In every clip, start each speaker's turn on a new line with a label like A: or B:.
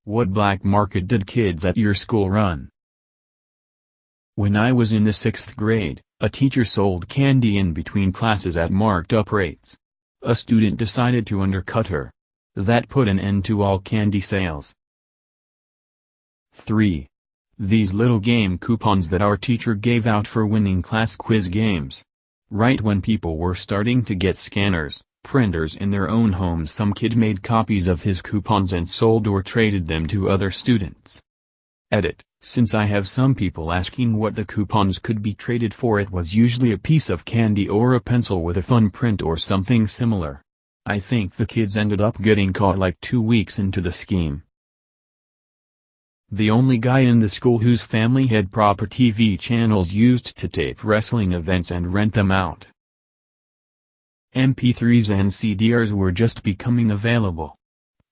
A: What black market did kids at your school run? When I was in the 6th grade, a teacher sold candy in between classes at marked up rates. A student decided to undercut her. That put an end to all candy sales. 3. These little game coupons that our teacher gave out for winning class quiz games. Right when people were starting to get scanners, printers in their own homes, some kid made copies of his coupons and sold or traded them to other students. Edit. Since I have some people asking what the coupons could be traded for, it was usually a piece of candy or a pencil with a fun print or something similar. I think the kids ended up getting caught like 2 weeks into the scheme. The only guy in the school whose family had proper TV channels used to tape wrestling events and rent them out. MP3s and CDs were just becoming available.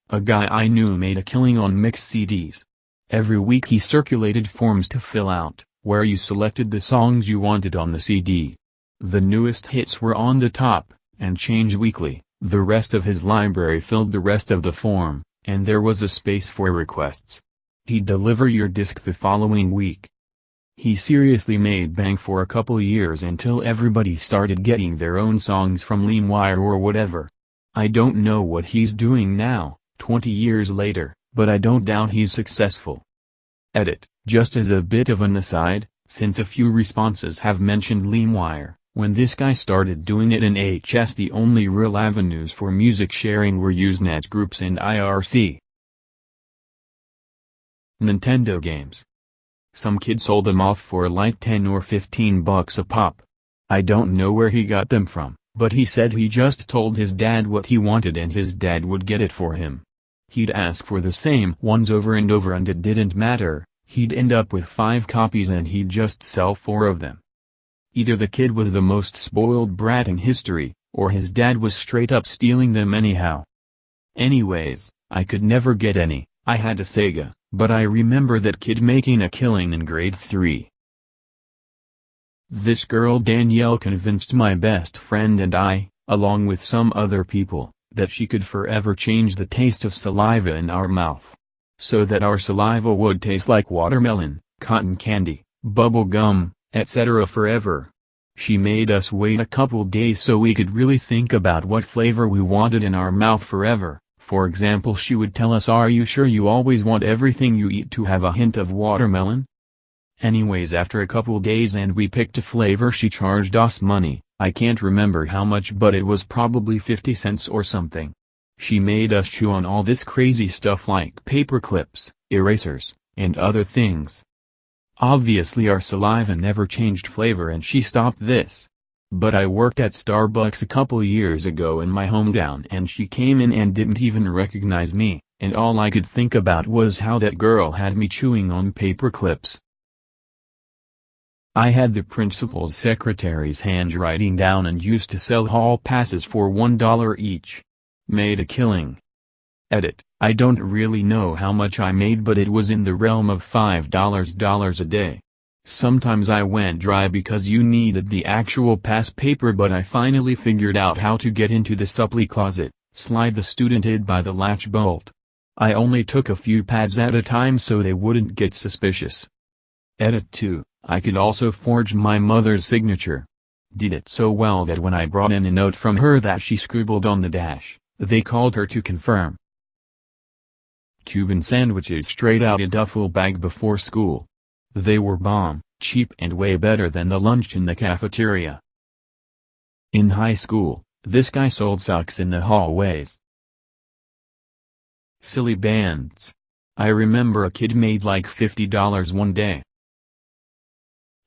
A: A guy I knew made a killing on mixed CDs. Every week he circulated forms to fill out, where you selected the songs you wanted on the CD. The newest hits were on the top, and changed weekly. The rest of his library filled the rest of the form, and there was a space for requests. He'd deliver your disc the following week. He seriously made bank for a couple years until everybody started getting their own songs from LimeWire or whatever. I don't know what he's doing now, 20 years later, but I don't doubt he's successful. Edit. Just as a bit of an aside, since a few responses have mentioned LimeWire, when this guy started doing it in HS, the only real avenues for music sharing were Usenet groups and IRC. Nintendo games. Some kid sold them off for like 10 or 15 bucks a pop. I don't know where he got them from, but he said he just told his dad what he wanted and his dad would get it for him. He'd ask for the same ones over and over and it didn't matter, he'd end up with 5 copies and he'd just sell 4 of them. Either the kid was the most spoiled brat in history, or his dad was straight up stealing them anyhow. Anyways, I could never get any. I had a Sega, but I remember that kid making a killing in grade 3. This girl Danielle convinced my best friend and I, along with some other people, that she could forever change the taste of saliva in our mouth. So that our saliva would taste like watermelon, cotton candy, bubble gum, etc. forever. She made us wait a couple days so we could really think about what flavor we wanted in our mouth forever. For example, she would tell us, "Are you sure you always want everything you eat to have a hint of watermelon?" Anyways, after a couple days and we picked a flavor, she charged us money. I can't remember how much, but it was probably 50 cents or something. She made us chew on all this crazy stuff like paper clips, erasers, and other things. Obviously our saliva never changed flavor and she stopped this. But I worked at Starbucks a couple years ago in my hometown and she came in and didn't even recognize me, and all I could think about was how that girl had me chewing on paper clips. I had the principal's secretary's handwriting down and used to sell hall passes for $1 each. Made a killing. Edit. I don't really know how much I made, but it was in the realm of $5 a day. Sometimes I went dry because you needed the actual pass paper, but I finally figured out how to get into the supply closet, slide the student id by the latch bolt. I only took a few pads at a time so they wouldn't get suspicious. Edit 2. I could also forge my mother's signature. Did it so well that when I brought in a note from her that she scribbled on the dash, they called her to confirm. Cuban sandwiches straight out a duffel bag before school. They were bomb, cheap and way better than the lunch in the cafeteria. In high school, this guy sold socks in the hallways. Silly bands. I remember a kid made like $50 one day.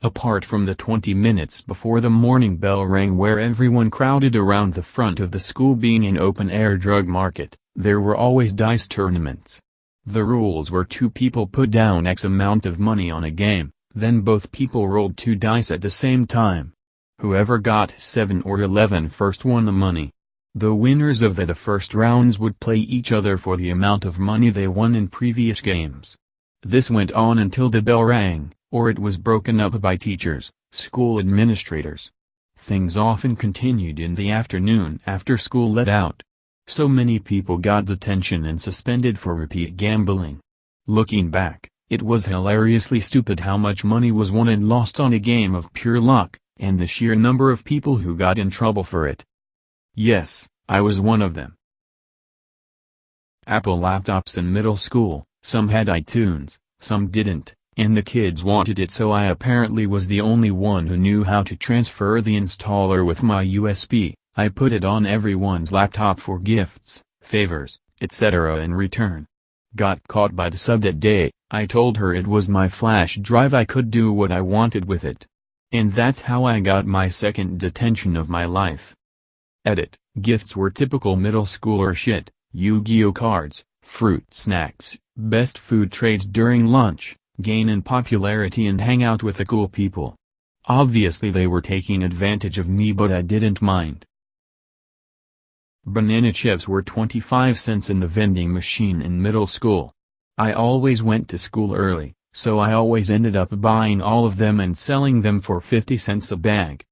A: Apart from the 20 minutes before the morning bell rang where everyone crowded around the front of the school being an open-air drug market, there were always dice tournaments. The rules were 2 people put down X amount of money on a game, then both people rolled 2 dice at the same time. Whoever got 7 or 11 first won the money. The winners of the first rounds would play each other for the amount of money they won in previous games. This went on until the bell rang, or it was broken up by teachers, school administrators. Things often continued in the afternoon after school let out. So many people got detention and suspended for repeat gambling. Looking back, it was hilariously stupid how much money was won and lost on a game of pure luck, and the sheer number of people who got in trouble for it. Yes, I was one of them. Apple laptops in middle school, some had iTunes, some didn't, and the kids wanted it, so I apparently was the only one who knew how to transfer the installer with my USB. I put it on everyone's laptop for gifts, favors, etc. in return. Got caught by the sub that day. I told her it was my flash drive, I could do what I wanted with it. And that's how I got my second detention of my life. Edit. Gifts were typical middle schooler shit: Yu-Gi-Oh cards, fruit snacks, best food trades during lunch, gain in popularity and hang out with the cool people. Obviously they were taking advantage of me, but I didn't mind. Banana chips were 25 cents in the vending machine in middle school. I always went to school early, so I always ended up buying all of them and selling them for 50 cents a bag.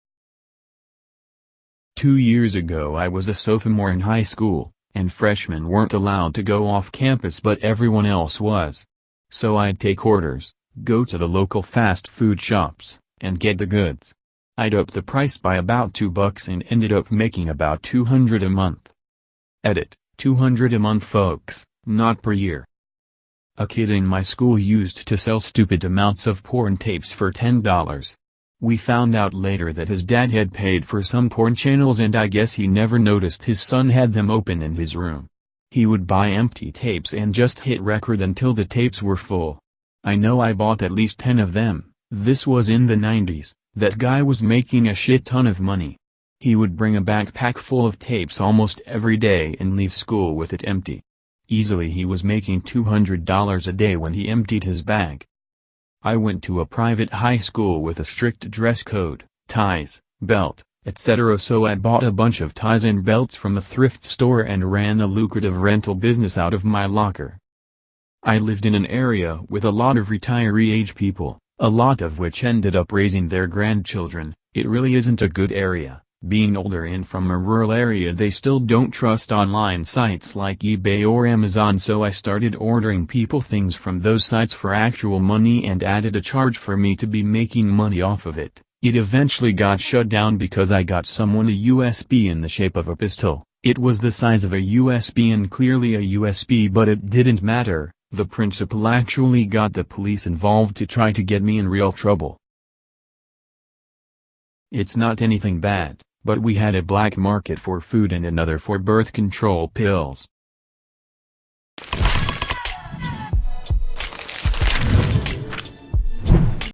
A: 2 years ago I was a sophomore in high school, and freshmen weren't allowed to go off campus but everyone else was. So I'd take orders, go to the local fast food shops, and get the goods. I'd up the price by about $2 and ended up making about $200 a month. Edit. $200 a month, folks, not per year. A kid in my school used to sell stupid amounts of porn tapes for $10. We found out later that his dad had paid for some porn channels and I guess he never noticed his son had them open in his room. He would buy empty tapes and just hit record until the tapes were full. I know I bought at least 10 of them. This was in the 90s. That guy was making a shit ton of money. He would bring a backpack full of tapes almost every day and leave school with it empty. Easily he was making $200 a day when he emptied his bag. I went to a private high school with a strict dress code, ties, belt, etc. So I bought a bunch of ties and belts from a thrift store and ran a lucrative rental business out of my locker. I lived in an area with a lot of retiree-age people, a lot of which ended up raising their grandchildren. It really isn't a good area. Being older and from a rural area, they still don't trust online sites like eBay or Amazon, so I started ordering people things from those sites for actual money and added a charge for me to be making money off of it. It eventually got shut down because I got someone a USB in the shape of a pistol. It was the size of a USB and clearly a USB, but it didn't matter. The principal actually got the police involved to try to get me in real trouble. It's not anything bad, but we had a black market for food and another for birth control pills.